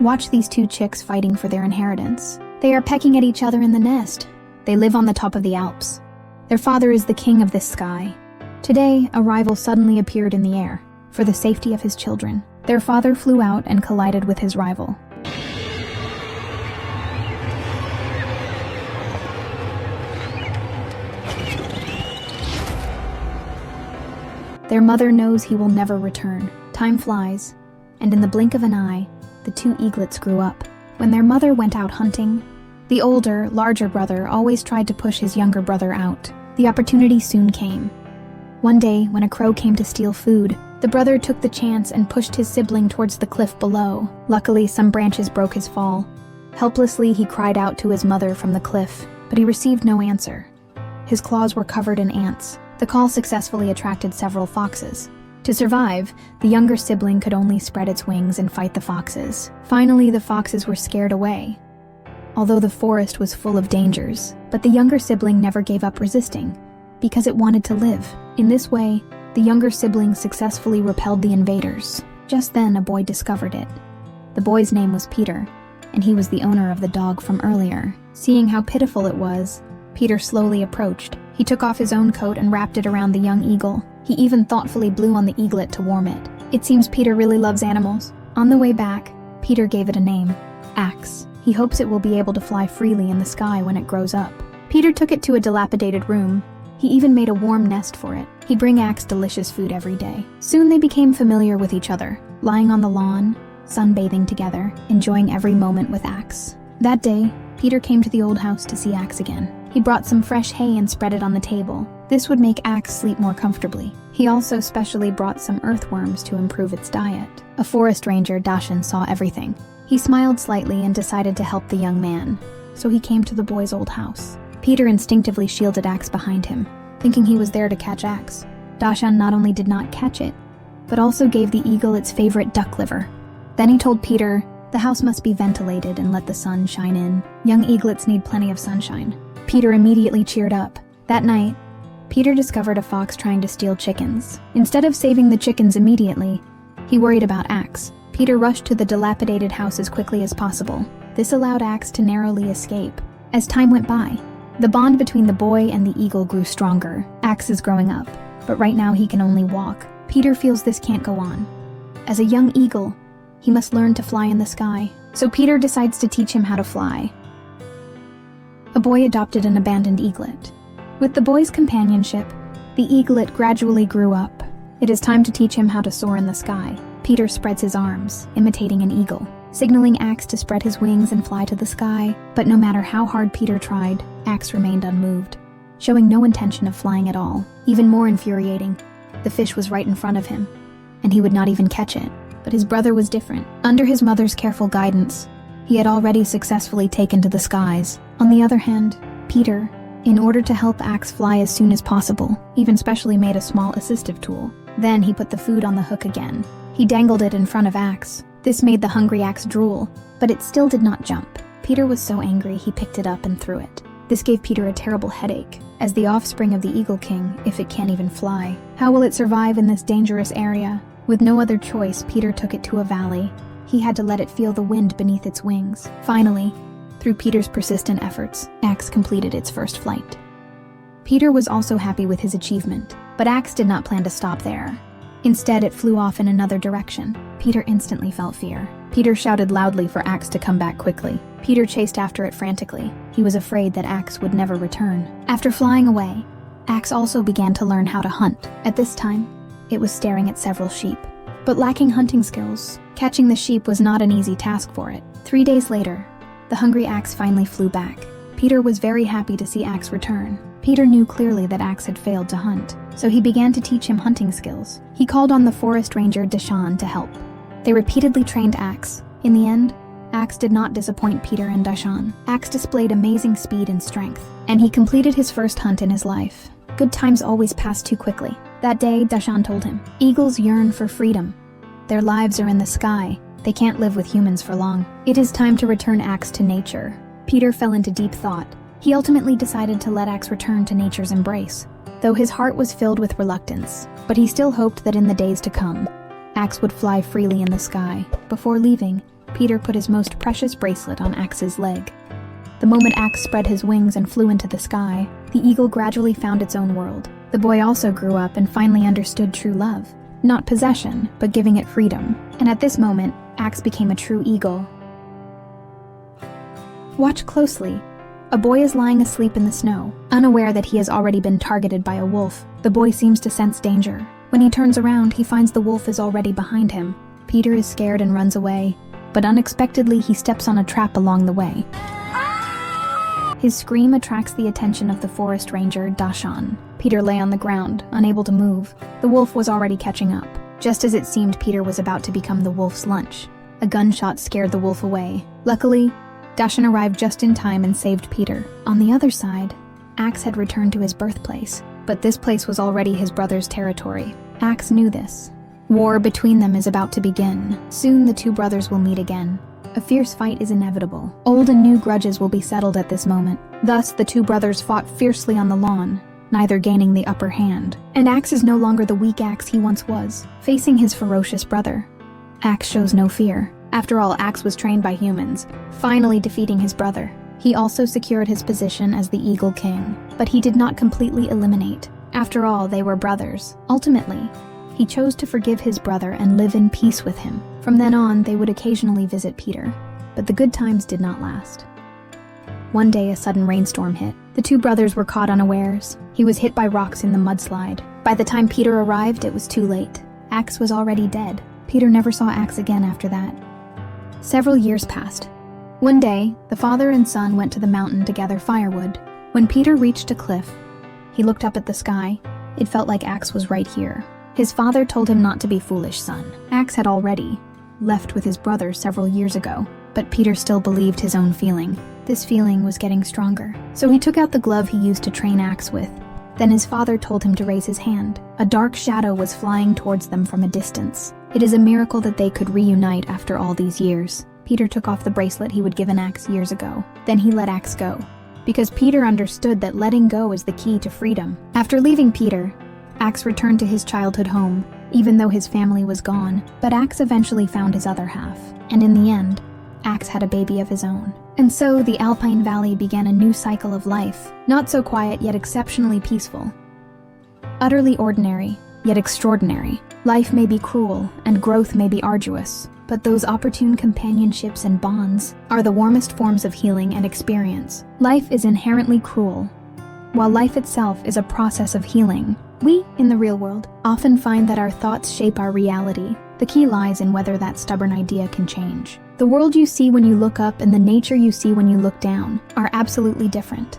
Watch these two chicks fighting for their inheritance. They are pecking at each other in the nest. They live on the top of the Alps. Their father is the king of this sky. Today, a rival suddenly appeared in the air. For the safety of his children, their father flew out and collided with his rival. Their mother knows he will never return. Time flies, and in the blink of an eye, the two eaglets grew up. When their mother went out hunting, the older, larger brother always tried to push his younger brother out. The opportunity soon came. One day, when a crow came to steal food, the brother took the chance and pushed his sibling towards the cliff below. Luckily, some branches broke his fall. Helplessly, he cried out to his mother from the cliff, but he received no answer. His claws were covered in ants. The call successfully attracted several foxes. To survive, the younger sibling could only spread its wings and fight the foxes. Finally, the foxes were scared away, although the forest was full of dangers. But the younger sibling never gave up resisting, because it wanted to live. In this way, the younger sibling successfully repelled the invaders. Just then, a boy discovered it. The boy's name was Peter, and he was the owner of the dog from earlier. Seeing how pitiful it was, Peter slowly approached. He took off his own coat and wrapped it around the young eagle. He even thoughtfully blew on the eaglet to warm it. It seems Peter really loves animals. On the way back, Peter gave it a name, Axe. He hopes it will be able to fly freely in the sky when it grows up. Peter took it to a dilapidated room. He even made a warm nest for it. He'd bring Axe delicious food every day. Soon they became familiar with each other, lying on the lawn, sunbathing together, enjoying every moment with Axe. That day, Peter came to the old house to see Axe again. He brought some fresh hay and spread it on the table. This would make Axe sleep more comfortably. He also specially brought some earthworms to improve its diet. A forest ranger, Dashan, saw everything. He smiled slightly and decided to help the young man, so he came to the boy's old house. Peter instinctively shielded Axe behind him, thinking he was there to catch Axe. Dashan not only did not catch it, but also gave the eagle its favorite duck liver. Then he told Peter, the house must be ventilated and let the sun shine in. Young eaglets need plenty of sunshine. Peter immediately cheered up. That night, Peter discovered a fox trying to steal chickens. Instead of saving the chickens immediately, he worried about Axe. Peter rushed to the dilapidated house as quickly as possible. This allowed Axe to narrowly escape. As time went by, the bond between the boy and the eagle grew stronger. Axe is growing up, but right now he can only walk. Peter feels this can't go on. As a young eagle, he must learn to fly in the sky. So Peter decides to teach him how to fly. A boy adopted an abandoned eaglet. With the boy's companionship, the eaglet gradually grew up. It is time to teach him how to soar in the sky. Peter spreads his arms, imitating an eagle, signaling Axe to spread his wings and fly to the sky. But no matter how hard Peter tried, Axe remained unmoved, showing no intention of flying at all. Even more infuriating, the fish was right in front of him, and he would not even catch it. But his brother was different. Under his mother's careful guidance, he had already successfully taken to the skies. On the other hand, Peter, in order to help Axe fly as soon as possible, even specially made a small assistive tool. Then he put the food on the hook again. He dangled it in front of Axe. This made the hungry Axe drool, but it still did not jump. Peter was so angry he picked it up and threw it. This gave Peter a terrible headache. As the offspring of the Eagle King, if it can't even fly, how will it survive in this dangerous area? With no other choice, Peter took it to a valley. He had to let it feel the wind beneath its wings. Finally, through Peter's persistent efforts, Axe completed its first flight. Peter was also happy with his achievement, but Axe did not plan to stop there. Instead, it flew off in another direction. Peter instantly felt fear. Peter shouted loudly for Axe to come back quickly. Peter chased after it frantically. He was afraid that Axe would never return. After flying away, Axe also began to learn how to hunt. At this time, it was staring at several sheep. But lacking hunting skills, catching the sheep was not an easy task for it. 3 days later, the hungry Axe finally flew back. Peter was very happy to see Axe return. Peter knew clearly that Axe had failed to hunt, so he began to teach him hunting skills. He called on the forest ranger Dashan to help. They repeatedly trained Axe. In the end, Axe did not disappoint Peter and Dashan. Axe displayed amazing speed and strength, and he completed his first hunt in his life. Good times always pass too quickly. That day, Dashan told him, "Eagles yearn for freedom. Their lives are in the sky. They can't live with humans for long. It is time to return Axe to nature." Peter fell into deep thought. He ultimately decided to let Axe return to nature's embrace, though his heart was filled with reluctance. But he still hoped that in the days to come, Axe would fly freely in the sky. Before leaving, Peter put his most precious bracelet on Axe's leg. The moment Axe spread his wings and flew into the sky, the eagle gradually found its own world. The boy also grew up and finally understood true love. Not possession, but giving it freedom. And at this moment, Axe became a true eagle. Watch closely. A boy is lying asleep in the snow, unaware that he has already been targeted by a wolf. The boy seems to sense danger. When he turns around, he finds the wolf is already behind him. Peter is scared and runs away, but unexpectedly he steps on a trap along the way. His scream attracts the attention of the forest ranger, Dashan. Peter lay on the ground, unable to move. The wolf was already catching up. Just as it seemed Peter was about to become the wolf's lunch, a gunshot scared the wolf away. Luckily, Dashan arrived just in time and saved Peter. On the other side, Axe had returned to his birthplace, but this place was already his brother's territory. Axe knew this. War between them is about to begin. Soon the two brothers will meet again. A fierce fight is inevitable. Old and new grudges will be settled at this moment. Thus, the two brothers fought fiercely on the lawn, neither gaining the upper hand. And Axe is no longer the weak Axe he once was, facing his ferocious brother. Axe shows no fear. After all, Axe was trained by humans, finally defeating his brother. He also secured his position as the Eagle King, but he did not completely eliminate. After all, they were brothers. Ultimately, he chose to forgive his brother and live in peace with him. From then on, they would occasionally visit Peter, but the good times did not last. One day, a sudden rainstorm hit. The two brothers were caught unawares. He was hit by rocks in the mudslide. By the time Peter arrived, it was too late. Axe was already dead. Peter never saw Axe again after that. Several years passed. One day, the father and son went to the mountain to gather firewood. When Peter reached a cliff, he looked up at the sky. It felt like Axe was right here. His father told him not to be foolish, son. Axe had already left with his brother several years ago, but Peter still believed his own feeling. This feeling was getting stronger. So he took out the glove he used to train Axe with. Then his father told him to raise his hand. A dark shadow was flying towards them from a distance. It is a miracle that they could reunite after all these years. Peter took off the bracelet he would given Axe years ago. Then he let Axe go, because Peter understood that letting go is the key to freedom. After leaving Peter, Axe returned to his childhood home, even though his family was gone. But Axe eventually found his other half, and in the end, Axe had a baby of his own. And so the Alpine Valley began a new cycle of life, not so quiet yet exceptionally peaceful. Utterly ordinary, yet extraordinary. Life may be cruel, and growth may be arduous, but those opportune companionships and bonds are the warmest forms of healing and experience. Life is inherently cruel, while life itself is a process of healing. We, in the real world, often find that our thoughts shape our reality. The key lies in whether that stubborn idea can change. The world you see when you look up and the nature you see when you look down are absolutely different.